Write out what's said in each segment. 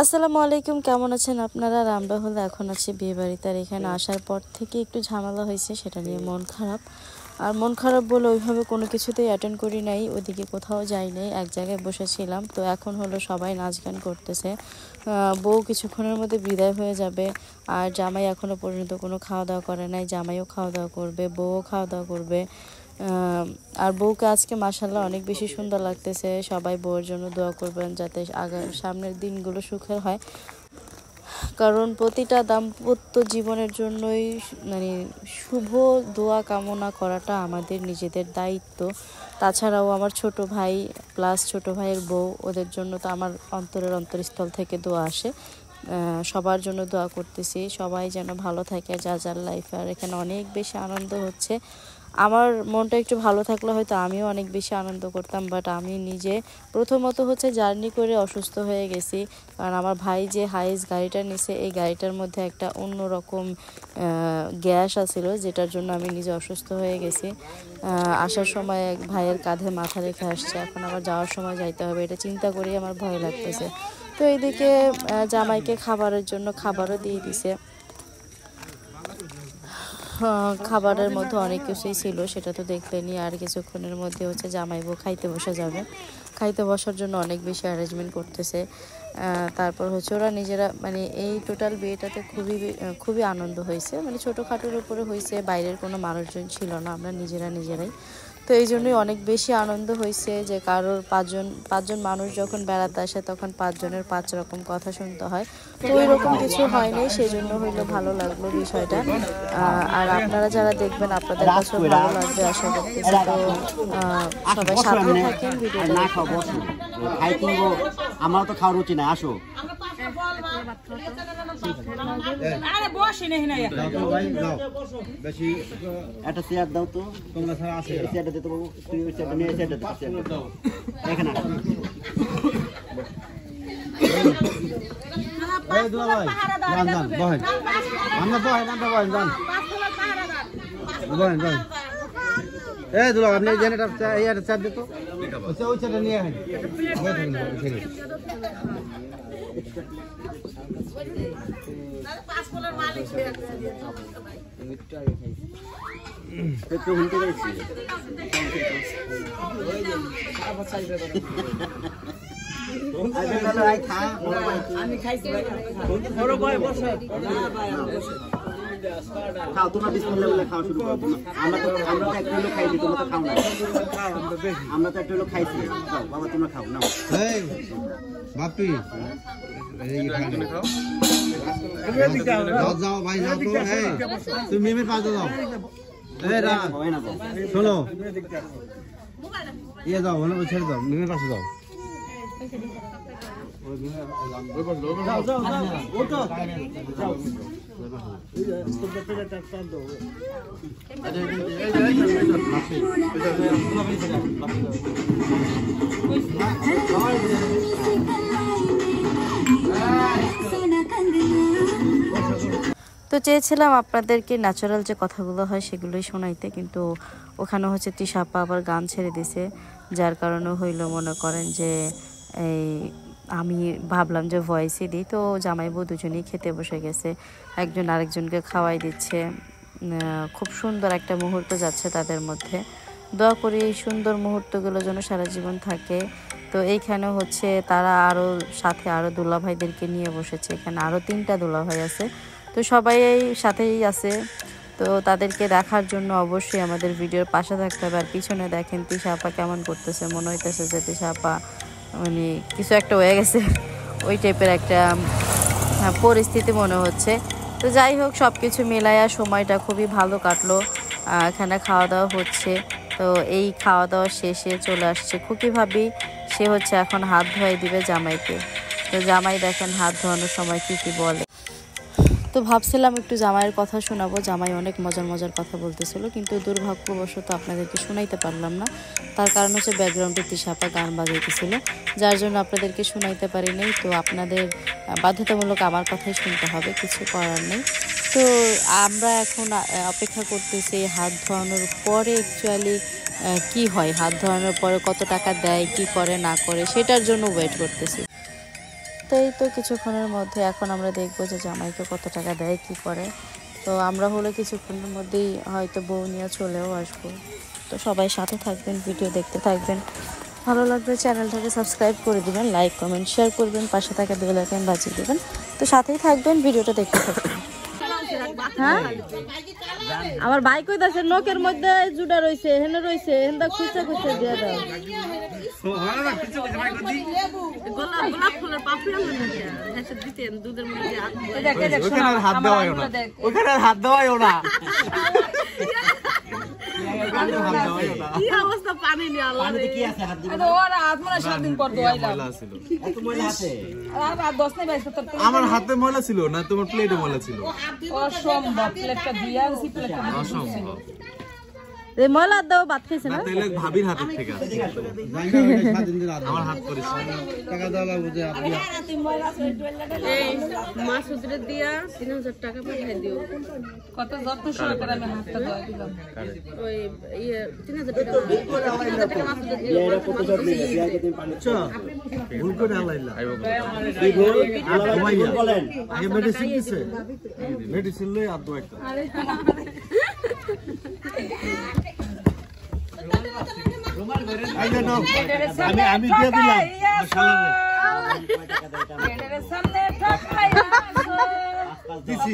আসসালামু আলাইকুম, কেমন আছেন আপনারা? আমরা হলো এখন আছি বিয়ে বাড়িতে। আর এখানে আসার পর থেকে একটু ঝামেলা হয়েছে, সেটা নিয়ে মন খারাপ। আর মন খারাপ বলে ওইভাবে কোনো কিছুতেই অ্যাটেন্ড করি নাই, ওইদিকে কোথাও যাই নাই, এক জায়গায় বসেছিলাম। তো এখন হলো সবাই নাচ গান করতেছে। বউ কিছুক্ষণের মধ্যে বিদায় হয়ে যাবে। আর জামাই এখনও পর্যন্ত কোনো খাওয়া দাওয়া করে নাই, জামাইও খাওয়া দাওয়া করবে, বউও খাওয়া দাওয়া করবে। আর বউকে আজকে মাশাআল্লাহ অনেক বেশি সুন্দর লাগতেছে। সবাই বউয়ের জন্য দোয়া করবেন যাতে সামনের দিনগুলো সুখের হয়, কারণ প্রতিটা দাম্পত্য জীবনের জন্যই মানে শুভ দোয়া কামনা করাটা আমাদের নিজেদের দায়িত্ব। তাছাড়াও আমার ছোট ভাই প্লাস ছোট ভাইয়ের বউ, ওদের জন্য তো আমার অন্তরস্থল থেকে দোয়া আসে। সবার জন্য দোয়া করতেছি, সবাই যেন ভালো থাকে যার যার লাইফে। আর এখানে অনেক বেশি আনন্দ হচ্ছে। আমার মনটা একটু ভালো থাকলে হয়তো আমিও অনেক বেশি আনন্দ করতাম, বাট আমি নিজে প্রথমত হচ্ছে জার্নি করে অসুস্থ হয়ে গেছি। কারণ আমার ভাই যে হাইস গাড়িটা নিছে, এই গাড়িটার মধ্যে একটা অন্যরকম গ্যাস আছিল, যেটার জন্য আমি নিজে অসুস্থ হয়ে গেছি। আসার সময় ভাইয়ের কাঁধে মাথা রেখে আসছে, এখন আবার যাওয়ার সময় যাইতে হবে, এটা চিন্তা করেই আমার ভয় লাগতেছে। তো এইদিকে জামাইকে খাবারের জন্য খাবারও দিয়ে দিছে। খাবারের মধ্যে অনেক কিছুই ছিল, সেটা তো দেখলেনি। আর কিছুক্ষণের মধ্যে হচ্ছে জামাই বউ খাইতে বসে যাবে। খাইতে বসার জন্য অনেক বেশি অ্যারেঞ্জমেন্ট করতেছে। তারপর হচ্ছে ওরা নিজেরা মানে এই টোটাল বিয়েটাতে খুবই আনন্দ হয়েছে। মানে ছোটোখাটোর উপরে হয়েছে, বাইরের কোনো মানুষজন ছিল না, আমরা নিজেরাই। তো এই জন্যই অনেক বেশি আনন্দ হয়েছে যে কারোর পাঁচজন মানুষ যখন বেড়াতে আসে তখন 5 জনের 5 রকম কথা শুনতে হয়। তো ওই রকম কিছু হয়নি, সেই জন্য হইলো ভালো লাগলো বিষয়টা। আর আপনারা যারা দেখবেন আপনাদের কাছেও ভালো লাগবে আশা করতেছি। তো সবাই সাথে থাকেন, ভিডিওটা আমার তো খাওয়ার রুচি না। আসো একটা চেয়ার দাও তো, তোমরা ছাড়া আছে চেয়ারটা দিতে পারবো। তুই ওই চেয়ারটা নিয়ে চেয়ারটা দাও এখানে। আপনি চার দিত ওই চেয়ারটা নিয়ে খাও। তোমরা বিসমিল্লাহ বলে খাওয়া শুরু করো। আমরা তো একটা হলো খাইছি, তোমরা তো খাও না। আমরা তো একটা হলো খাইছি। বাবা তোমরা খাও না। বাপি যাও ভাই, যাও তো। তুমি মিমের পাশে যাও। শোনো, ইয়ে যাও, ছেড়ে দাও, মিমের পাশে যাও। তো চেয়েছিলাম আপনাদেরকে ন্যাচারাল যে কথাগুলো হয় সেগুলোই শোনাইতে, কিন্তু ওখানে হচ্ছে তৃষা আপা আবার গান ছেড়ে দিছে, যার কারণে হইলো মনে করেন যে এই আমি ভাবলাম যে ভয়েসই দিই। তো জামাই বউ দুজনেই খেতে বসে গেছে, একজন আরেকজনকে খাওয়াই দিচ্ছে। খুব সুন্দর একটা মুহূর্ত যাচ্ছে তাদের মধ্যে। দোয়া করি এই সুন্দর মুহূর্তগুলো যেন সারা জীবন থাকে। তো এইখানে হচ্ছে তারা সাথে আরও দুলাভাইদেরকে নিয়ে বসেছে, এখানে আরও 3টা দুলাভাই আছে। তো সবাই সাথেই আছে। তো তাদেরকে দেখার জন্য অবশ্যই আমাদের ভিডিওর পাশে থাকতে হবে। আর পিছনে দেখেন তৃষা আপা কেমন করতেছে, মনে হইতেছে যে তৃষা আপা মানে কিছু একটা হয়ে গেছে, ওই টাইপের একটা পরিস্থিতি মনে হচ্ছে। তো যাই হোক, সব কিছু মিলাইয়া সময়টা খুবই ভালো কাটলো। এখানে খাওয়া দাওয়া হচ্ছে। তো এই খাওয়া দাওয়া শেষে চলে আসছে খুকি ভাবি, সে হচ্ছে এখন হাত ধোয়াই দিবে জামাইকে। তো জামাই দেখেন হাত ধোয়ানোর সময় কি বলে। তো ভাবছিলাম একটু জামাইয়ের কথা শোনাবো, জামাই অনেক মজার কথা বলতেছিল, কিন্তু দুর্ভাগ্যবশত আপনাদেরকে শোনাইতে পারলাম না। তার কারণ হচ্ছে ব্যাকগ্রাউন্ডে তৃষা আপা গান বাজাইতেছিল, যার জন্য আপনাদেরকে শোনাইতে পারি নাই। তো আপনাদের বাধ্যতামূলক আমার কথাই শুনতে হবে, কিছু করার নেই। তো আমরা এখন অপেক্ষা করতেছি হাত ধোয়ানোর পরে অ্যাকচুয়ালি কি হয়, হাত ধোয়ানোর পরে কত টাকা দেয়, কি করে না করে, সেটার জন্য ওয়েট করতেছি। তো এই তো কিছুক্ষণের মধ্যে এখন আমরা দেখবো যে জামাইকে কত টাকা দেয় কি করে। তো আমরা হলে কিছুক্ষণের মধ্যেই হয়তো বউ নিয়ে চলেও আসবো। তো সবাই সাথে থাকবেন, ভিডিও দেখতে থাকবেন, ভালো লাগবে চ্যানেলটাকে সাবস্ক্রাইব করে দিবেন, লাইক কমেন্ট শেয়ার করবেন, পাশে থাকা বেল আইকন বাজিয়ে দিবেন। তো সাথেই থাকবেন, ভিডিওটা দেখতে থাকবেন। হ্যাঁ আমার বাইক কইতাছে নখের মধ্যে জুড়া রইছে, হেনে রইছে, হেনদা খুঁজে খুঁজে দিয়ে দাও। গোলাপ ফুলের পাপড়ি আনলেন নাকি? এসে দিতেন দুধের মধ্যে ওখানে হাত দেওয়াইও না, ওখানে হাত দেওয়াইও না। কি অবস্থা পানি নিয়ে আল্লাহ রে। কি আছে হাত দিবেন? ওরা হাত মনে 7 দিন পর ধোয়াইলাম। ময়লা ছিল। এত ময়লা আছে? আর 10 নাই ভাই, আমার হাতে ময়লা ছিল না, তোমার প্লেটে ময়লা ছিল। অসম্ভব, প্লেটটা দিয়া আনছি, প্লেটটা অসম্ভব। এই ময়লা দাও ভাত খাইছে না? তাহলে ভাবির হাতের থেকে আছে। আমার হাত করিস টাকা দাও লাগবে যে আপনি এই মাসুদরে দিয়া 3000 টাকা পাঠিয়ে দিও। কত যত্ন সহকারে আমি হাতটা ধোয়া দিলাম। ওই 3000 টাকা মাসুদরে দিও। এরা কত যত্ন নিলে বিয়াকে তুমি পানি চ ভুল করে আলাইলা। এই ভুল আল্লাহ ভুল বলেন। আগে মেডিসিন দিছে, মেডিসিন লই আর দো একটা। আমি দিয়ে দিলাম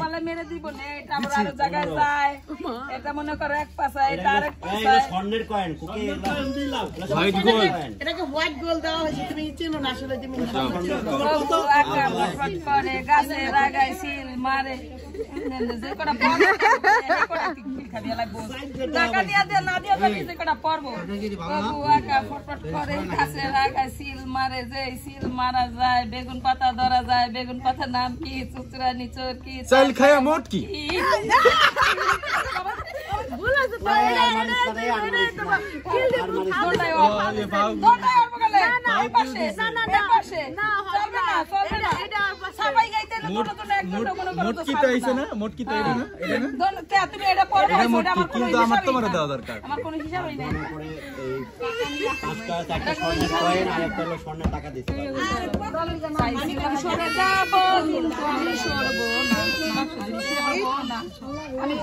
সামনে মেরে দিব না, এটা আবার আরো জায়গায় যায়। এটা মনে করো এক পাশা, এটা আরেক পাশা। স্বর্ণের কয়েন কুকে দিলাম, হোয়াইট গোল্ড। এটাকে হোয়াইট গোল্ড দেওয়া হয়েছে, তুমি চেনো না আসলে। তুমি তো আকা ফট করে গাছে লাগাই সিল মারে, যে কোটা পড়বে কোটা খালি লাগবো, টাকা দিয়া দে না দিয়া খালি যে কোটা পড়বো। বাবু আকা ফট করে গাছে লাগাই সিল মারে, যে সিল মারা যায় বেগুন পাতা ধরা যায়। বেগুন পাতার নাম কি? চুচরা নিচর কি চাল খায়া মোট কি? আমি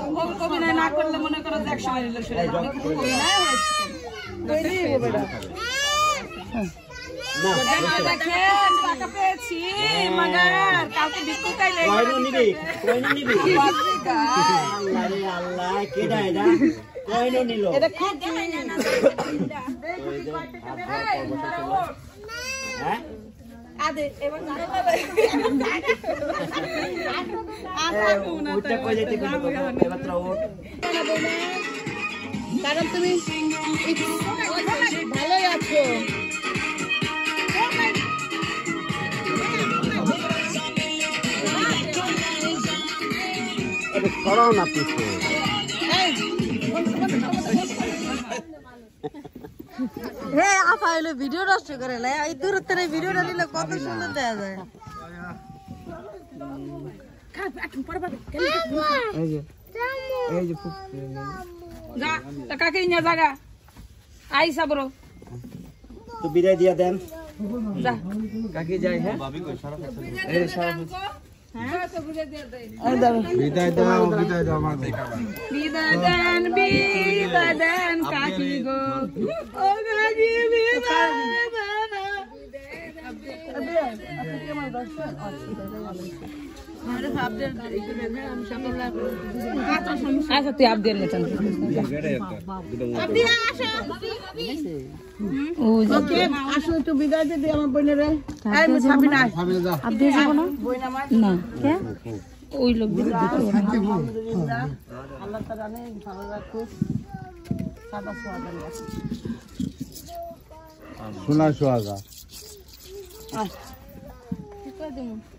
অভিনয় না করলে মনে করো যে 100 মিনিট অভিনয় টাকা পেয়েছি মাগার কাউকে বিক্রি চাইলে আল্লাহ কেডা এটা কইনো নিল এটা খুব হ্যাঁ আদে এবার ওটা কই যেতে কিন্তু এবার ওট কারণ তুমি ভালোই আছো। ছড়াও না পিছে হে আপা এলো ভিডিও নষ্ট করে লাই এই দূরের থেকে ভিডিওটা নিলে কত সুন্দর দেখা যায়। এই যে যা তা কাকে নিয়ে জায়গা আইসা বড় তো বিদায় দিয়া দেন যা কাকে যাই। হ্যাঁ এই সারা হ্যাঁ তো বিদায় দিয়া দেন। বিদায় দাও বিদায় দাও আমার বিদায় দেন কাকি গো ও কাকি বিদায় আচ্ছা তুই আপ দিয়ে আসো একটু বিদায় দিয়ে আমার বোনের ওই লোক আল্লাহ তাআলা অনেক ভালো রাখুক। সাদা সোনা সোহাগা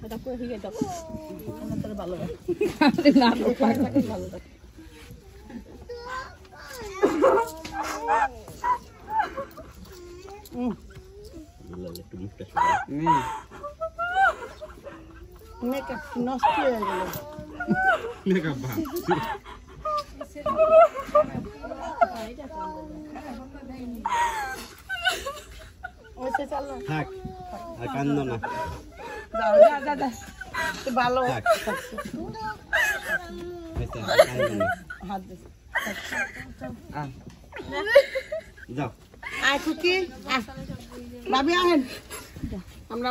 এটা কই হিগে দাও আমার তোর ভালো লাগে না পাটাকে ভালো লাগে। মেকআপ নষ্ট হয়ে গেল মেকআপ ভাই ওইটা চল থাক আর কান্দ না। ভালো যাও আয় খুকি ভাবি আহেন আমরা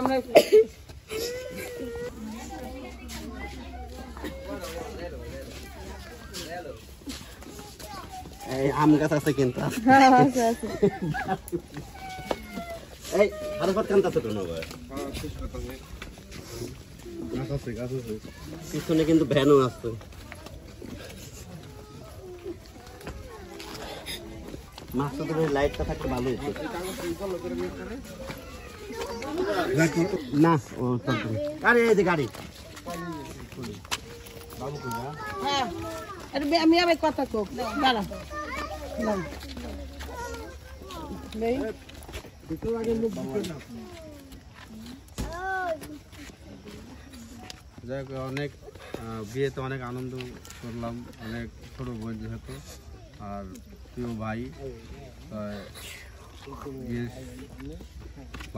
এই আম গাছ আছে কিন্তু এই আরফাত কান্তা তো কেন পিছনে কিন্তু ভ্যানও আসতো মাছটা তো লাইটটা থাকতে ভালো হতো না ও আরে এই যে গাড়ি হ্যাঁ আমি আবার কথা কো দাঁড়া যাই হোক অনেক বিয়েতে অনেক আনন্দ করলাম, অনেক ছোট বোন যেহেতু আর প্রিয় ভাই, বিয়ে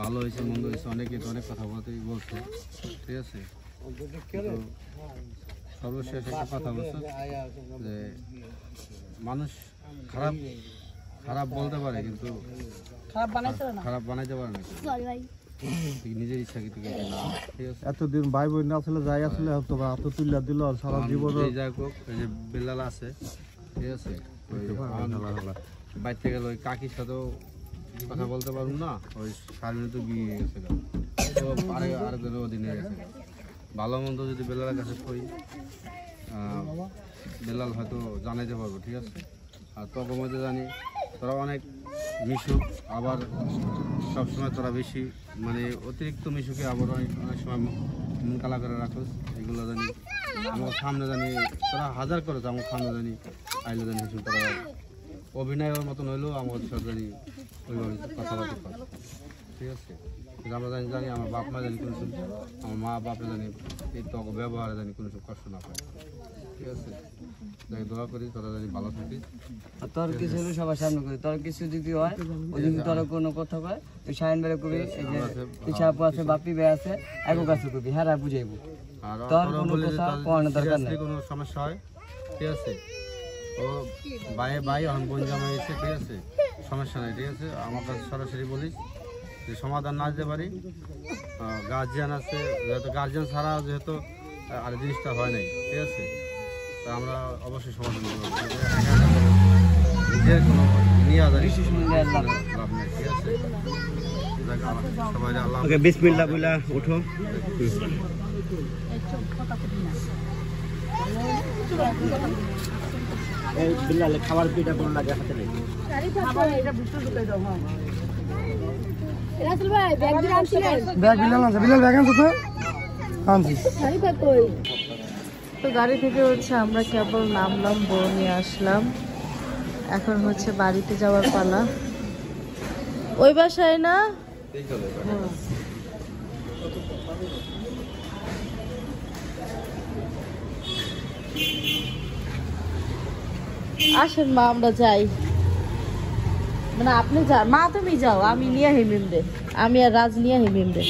ভালো হয়েছে মন্দ হয়েছে অনেকে তো অনেক কথা বলছে, ঠিক আছে। সর্বশেষ একটা কথা বলছো যে মানুষ খারাপ বলতে পারে কিন্তু খারাপ বানাইতে পারে না, নিজের ইচ্ছা কিন্তু ঠিক আছে। এতদিন ভাই বোন আসলে যাই আসলে হতো বা হাত তুলে দিল সারা জীবন যাই হোক এই যে বেলাল আছে, ঠিক আছে, বাইর থেকে গেল ওই কাকির সাথেও কথা বলতে পারুন না, ওই 4 মিনিটে বিয়ে হয়ে গেছে, তো আরেকজনের অধীনে গেছে। ভালো মন্দ যদি বেলালের কাছে কই বেলাল হয়তো জানাইতে পারবো, ঠিক আছে। আর তোকে মধ্যে জানি তোরা অনেক মিশুক, আবার সবসময় তোরা বেশি মানে অতিরিক্ত মিশুকে আবার অনেক সময় মন কালা করে রাখোস, এগুলো জানি আমার সামনে জানি তোরা হাজার করেছ, আমার সামনে জানি আইলে জানি হিসু তোরা অভিনয়ের মতন হইলেও আমাদের সাথে জানি ওইভাবে কথাবার্তা করে, ঠিক আছে। কিন্তু আমরা জানি আমার বাপ মা জানি কোনো আমার মা বাপরা জানি এই তো ব্যবহারে জানি কোনো কষ্ট না পায়, ঠিক আছে। তাই দোয়া করি তোরা জানি ভালো থাকিস। আর তোর কিছু হলে সবার সামনে করি, তোর কিছু যদি হয় ওই দিন তোর কোনো কথা কয় তুই সাইন বেড়ে কবি, এই যে পিছা আপু আছে বাপি বে আছে এক কাছে কবি, হ্যাঁ বুঝাইবো, আর তোর কোনো কথা কোয়ানোর দরকার নেই। কোনো সমস্যা হয়, ঠিক আছে, ও ভাই এখন বোন জামা হয়েছে, ঠিক আছে, সমস্যা নেই, ঠিক আছে। আমার কাছে সরাসরি বলিস যে সমাধান না দিতে পারি, গার্জিয়ান আছে, যেহেতু গার্জিয়ান ছাড়া যেহেতু আর জিনিসটা হয় নাই, ঠিক আছে, তা আমরা অবশ্যই সমাধান করবো, নিজের কোনো নিয়ে লাভ নেই, ঠিক আছে। সবাই আল্লাহ ওকে বিসমিল্লাহ বলে উঠো। এই বিল্লালে খাবার পিঠা কোন লাগে হাতে নেই রাসেল ভাই ব্যাগ দিয়ে আনছিলেন? ব্যাগ বিলাল আছে, বিলাল ব্যাগ আনছো তো আনছি। শাড়ি পা কই? তো গাড়ি থেকে হচ্ছে আমরা কেবল নামলাম, বউ নিয়ে আসলাম, এখন হচ্ছে বাড়িতে যাওয়ার পালা। ওই বাসায় না আসেন মা, আমরা যাই, মানে আপনি যান মা, তুমি যাও, আমি নিয়ে হিমিম দে, আমি আর রাজ নিয়ে হিমিম দে।